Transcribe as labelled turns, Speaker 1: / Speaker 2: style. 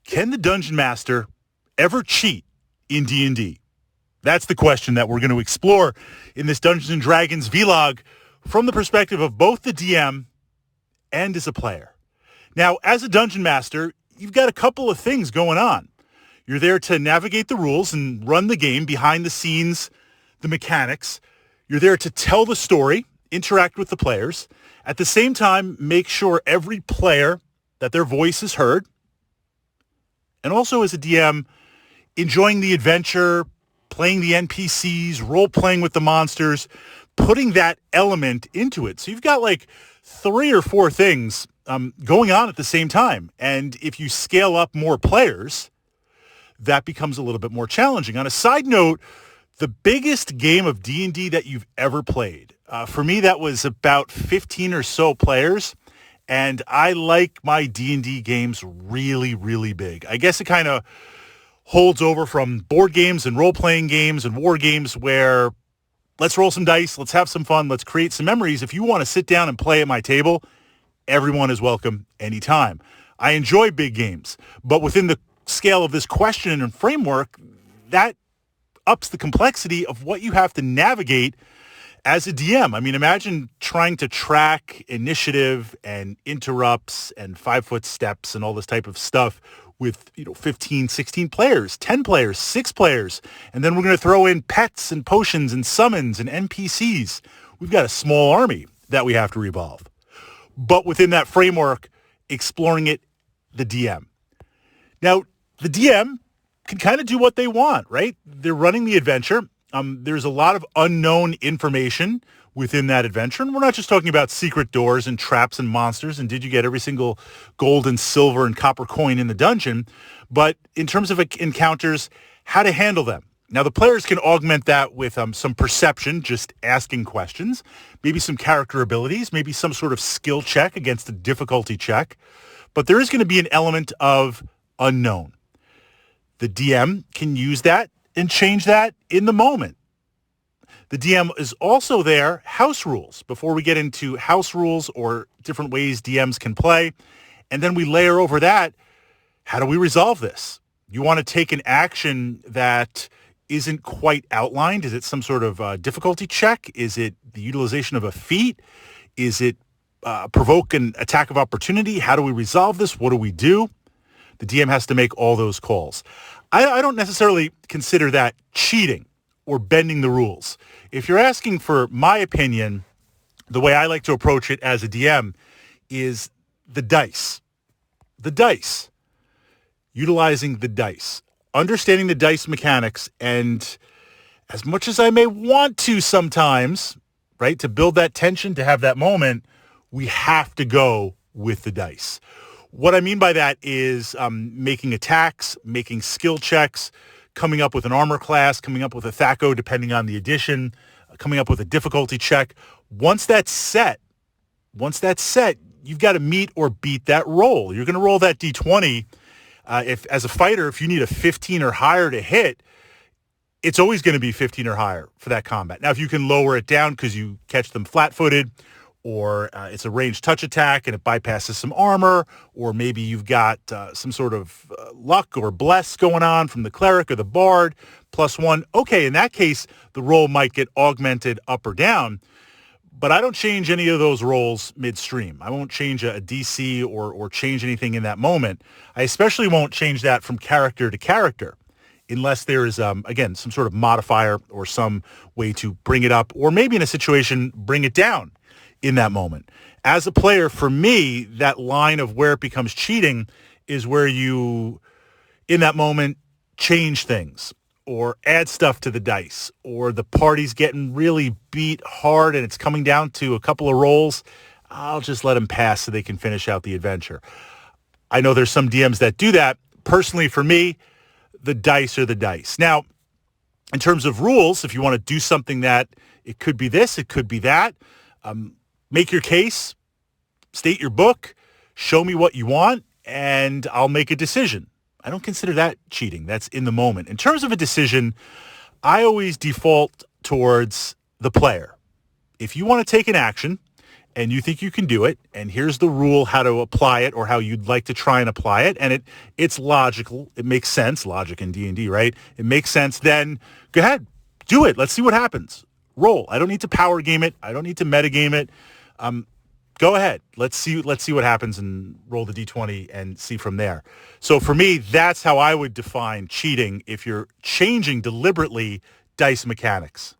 Speaker 1: Can the Dungeon Master ever cheat in D&D? That's the question that we're going to explore in this Dungeons & Dragons vlog from the perspective of both the DM and as a player. Now, as a Dungeon Master, you've got a couple of things going on. You're there to navigate the rules and run the game behind the scenes, the mechanics. You're there to tell the story, interact with the players. At the same time, make sure every player that their voice is heard. And also as a DM, enjoying the adventure, playing the NPCs, role-playing with the monsters, putting that element into it. So you've got like 3 or 4 things going on at the same time. And if you scale up more players, that becomes a little bit more challenging. On a side note, the biggest game of D&D that you've ever played, for me, that was about 15 or so players. And I like my D&D games really, really big. I guess it kind of holds over from board games and role-playing games and war games where let's roll some dice, let's have some fun, let's create some memories. If you want to sit down and play at my table, everyone is welcome anytime. I enjoy big games, but within the scale of this question and framework, that ups the complexity of what you have to navigate as a DM. I mean, imagine trying to track initiative and interrupts and 5-foot steps and all this type of stuff with, 15, 16 players, 10 players, 6 players. And then we're going to throw in pets and potions and summons and NPCs. We've got a small army that we have to revolve. But within that framework, exploring it, the DM. Now, the DM can kind of do what they want, right? They're running the adventure. There's a lot of unknown information within that adventure. And we're not just talking about secret doors and traps and monsters and did you get every single gold and silver and copper coin in the dungeon, but in terms of encounters, how to handle them. Now, the players can augment that with some perception, just asking questions, maybe some character abilities, maybe some sort of skill check against a difficulty check. But there is going to be an element of unknown. The DM can use that and change that in the moment. The DM is also there, house rules, before we get into house rules or different ways DMs can play. And then we layer over that, how do we resolve this? You want to take an action that isn't quite outlined. Is it some sort of difficulty check? Is it the utilization of a feat? Is it provoke an attack of opportunity? How do we resolve this? What do we do? The DM has to make all those calls. I don't necessarily consider that cheating or bending the rules. If you're asking for my opinion, the way I like to approach it as a DM is the dice. The dice. Utilizing the dice. Understanding the dice mechanics, and as much as I may want to sometimes, right, to build that tension, to have that moment, we have to go with the dice. What I mean by that is making attacks, making skill checks, coming up with an armor class, coming up with a THAC0 depending on the edition, coming up with a difficulty check. Once that's set, you've got to meet or beat that roll. You're going to roll that D20. If as a fighter, if you need a 15 or higher to hit, it's always going to be 15 or higher for that combat. Now, if you can lower it down because you catch them flat-footed, or it's a ranged touch attack and it bypasses some armor, or maybe you've got some sort of luck or bless going on from the cleric or the bard, +1. Okay, in that case, the roll might get augmented up or down, but I don't change any of those rolls midstream. I won't change a DC or change anything in that moment. I especially won't change that from character to character unless there is, again, some sort of modifier or some way to bring it up, or maybe in a situation, bring it down in that moment. As a player, for me, that line of where it becomes cheating is where you, in that moment, change things or add stuff to the dice, or the party's getting really beat hard and it's coming down to a couple of rolls. I'll just let them pass so they can finish out the adventure. I know there's some DMs that do that. Personally, for me, the dice are the dice. Now, in terms of rules, if you want to do something that it could be this, it could be that, make your case, state your book, show me what you want, and I'll make a decision. I don't consider that cheating. That's in the moment. In terms of a decision, I always default towards the player. If you want to take an action and you think you can do it, and here's the rule how to apply it or how you'd like to try and apply it, and it's logical. It makes sense. Logic in D&D, right? It makes sense. Then go ahead. Do it. Let's see what happens. Roll. I don't need to power game it. I don't need to meta game it. Go ahead. Let's see what happens and roll the D20 and see from there. So for me, that's how I would define cheating if you're changing deliberately dice mechanics.